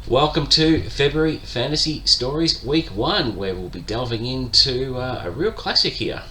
Welcome to February Fantasy Stories Week 1, where we'll be delving into a real classic here.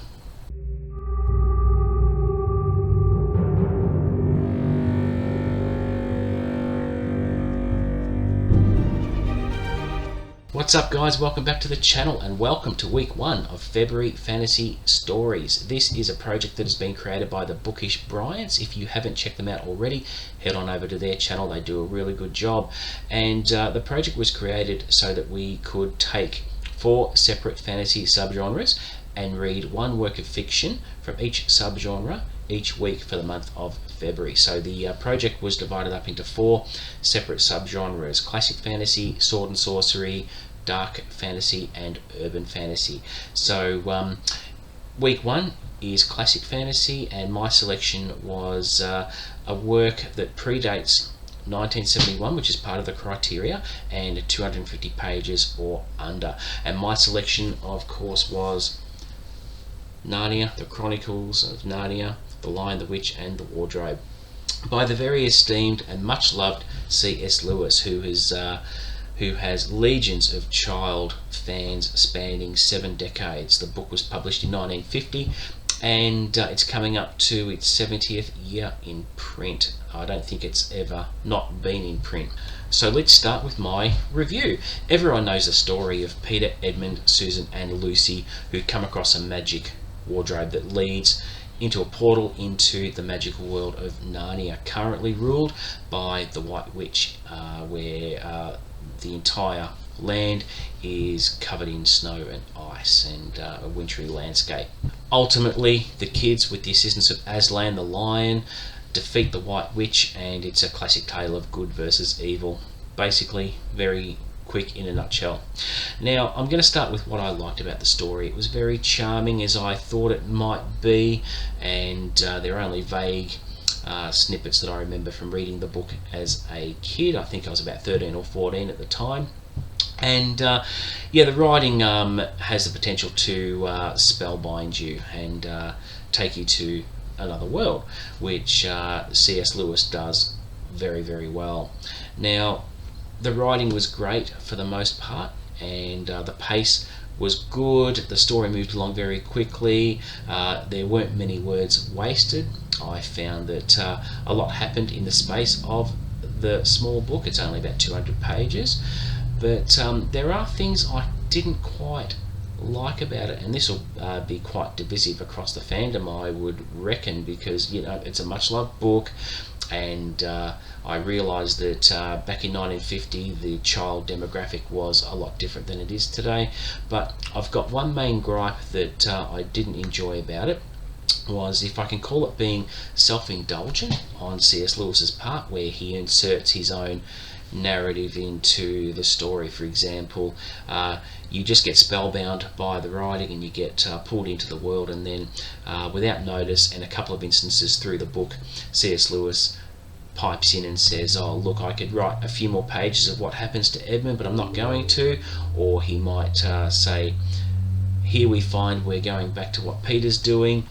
What's up, guys? Welcome back to the channel and welcome to week 1 of February Fantasy Stories. This is a project that has been created by the Bookish Bryants. If you haven't checked them out already, head on over to their channel. They do a really good job. And the project was created so that we could take 4 separate fantasy subgenres and read one work of fiction from each subgenre each week for the month of February. So the project was divided up into 4 separate subgenres: classic fantasy, sword and sorcery, dark fantasy, and urban fantasy. So week 1 is classic fantasy, and my selection was a work that predates 1971, which is part of the criteria, and 250 pages or under. And my selection, of course, was Narnia, the Chronicles of Narnia, The Lion, the Witch, and the Wardrobe, by the very esteemed and much loved C.S. Lewis, who has legions of child fans spanning 7 decades. The book was published in 1950, and it's coming up to its 70th year in print. I don't think it's ever not been in print. So let's start with my review. Everyone knows the story of Peter, Edmund, Susan, and Lucy, who come across a magic wardrobe that leads into a portal into the magical world of Narnia, currently ruled by the White Witch, where the entire land is covered in snow and ice and a wintry landscape. Ultimately, the kids, with the assistance of Aslan the Lion, defeat the White Witch, and it's a classic tale of good versus evil. Basically, very quick in a nutshell. Now, I'm going to start with what I liked about the story. It was very charming, as I thought it might be, and there are only vague snippets that I remember from reading the book as a kid. I think I was about 13 or 14 at the time. And yeah, the writing has the potential to spellbind you and take you to another world, which C.S. Lewis does very, very well. Now, the writing was great for the most part, and the pace was good. The story moved along very quickly. There weren't many words wasted. I found that a lot happened in the space of the small book. It's only about 200 pages, but there are things I didn't quite like about it, and this will be quite divisive across the fandom, I would reckon, because it's a much loved book, and I realised that back in 1950 the child demographic was a lot different than it is today. But I've got one main gripe that I didn't enjoy about it, was, if I can call it, being self-indulgent on C.S. Lewis's part, where he inserts his own narrative into the story. For example, you just get spellbound by the writing and you get pulled into the world, and then without notice, and a couple of instances through the book, C.S. Lewis pipes in and says, oh look, I could write a few more pages of what happens to Edmund, but I'm not going to. Or he might say, here we find we're going back to what Peter's doing,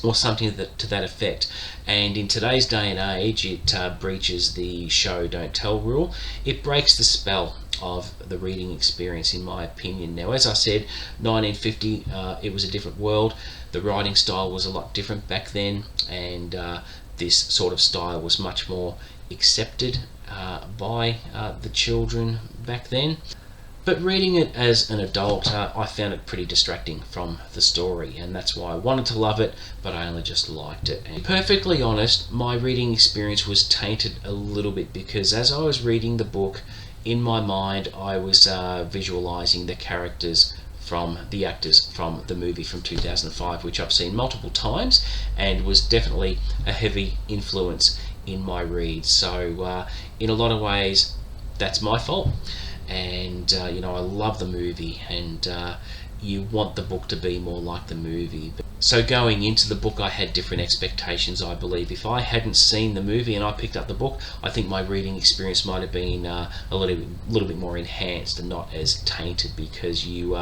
or something to that effect. And in today's day and age, it breaches the show don't tell rule. It breaks the spell of the reading experience, in my opinion. Now, as I said, 1950, it was a different world. The writing style was a lot different back then, and this sort of style was much more accepted by the children back then. But reading it as an adult, I found it pretty distracting from the story, and that's why I wanted to love it, but I only just liked it. And perfectly honest, my reading experience was tainted a little bit, because as I was reading the book, in my mind I was visualising the characters from the actors from the movie from 2005, which I've seen multiple times, and was definitely a heavy influence in my read. So in a lot of ways, that's my fault. And I love the movie, and you want the book to be more like the movie. So going into the book, I had different expectations, I believe. If I hadn't seen the movie and I picked up the book, I think my reading experience might have been a little bit more enhanced and not as tainted, because you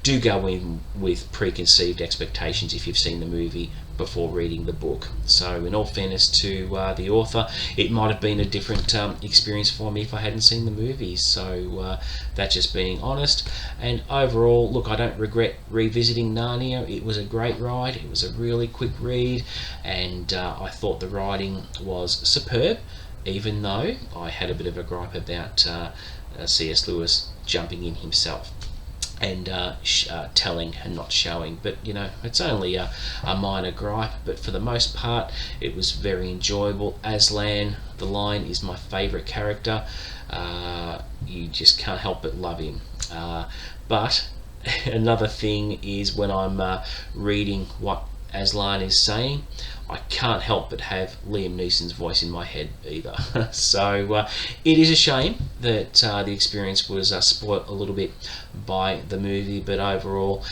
do go in with preconceived expectations if you've seen the movie before reading the book. So in all fairness to the author, it might have been a different experience for me if I hadn't seen the movies. So that's just being honest. And overall, look, I don't regret revisiting Narnia. It was a great ride. It was a really quick read, and I thought the writing was superb, even though I had a bit of a gripe about C.S. Lewis jumping in himself and telling and not showing. But you know, it's only a minor gripe, but for the most part it was very enjoyable. Aslan, the Lion, is my favourite character. You just can't help but love him. But another thing is, when I'm reading what Aslan is saying, I can't help but have Liam Neeson's voice in my head either. So it is a shame that the experience was spoilt a little bit by the movie, but overall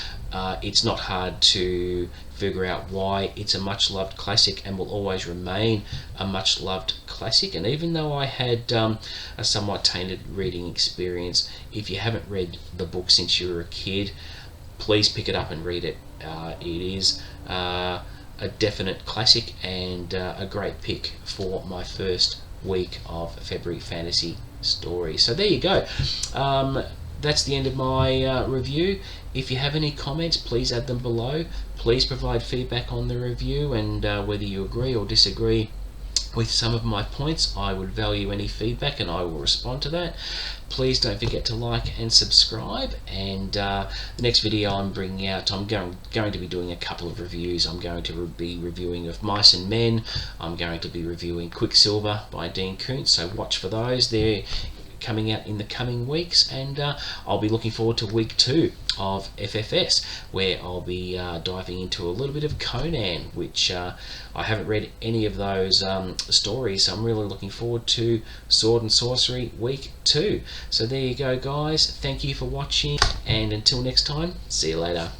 it's not hard to figure out why. It's a much loved classic and will always remain a much loved classic. And even though I had a somewhat tainted reading experience, if you haven't read the book since you were a kid, please pick it up and read it. It is a definite classic and a great pick for my first week of February fantasy stories. So there you go. That's the end of my review. If you have any comments, please add them below. Please provide feedback on the review, and whether you agree or disagree with some of my points, I would value any feedback and I will respond to that. Please don't forget to like and subscribe, and the next video I'm bringing out, I'm going to be doing a couple of reviews. I'm going to be reviewing Of Mice and Men. I'm going to be reviewing Quicksilver by Dean Koontz, so watch for those. They're coming out in the coming weeks, and I'll be looking forward to week 2 of FFS, where I'll be diving into a little bit of Conan, which I haven't read any of those stories, so I'm really looking forward to Sword and Sorcery week 2. So there you go, guys. Thank you for watching, and until next time, see you later.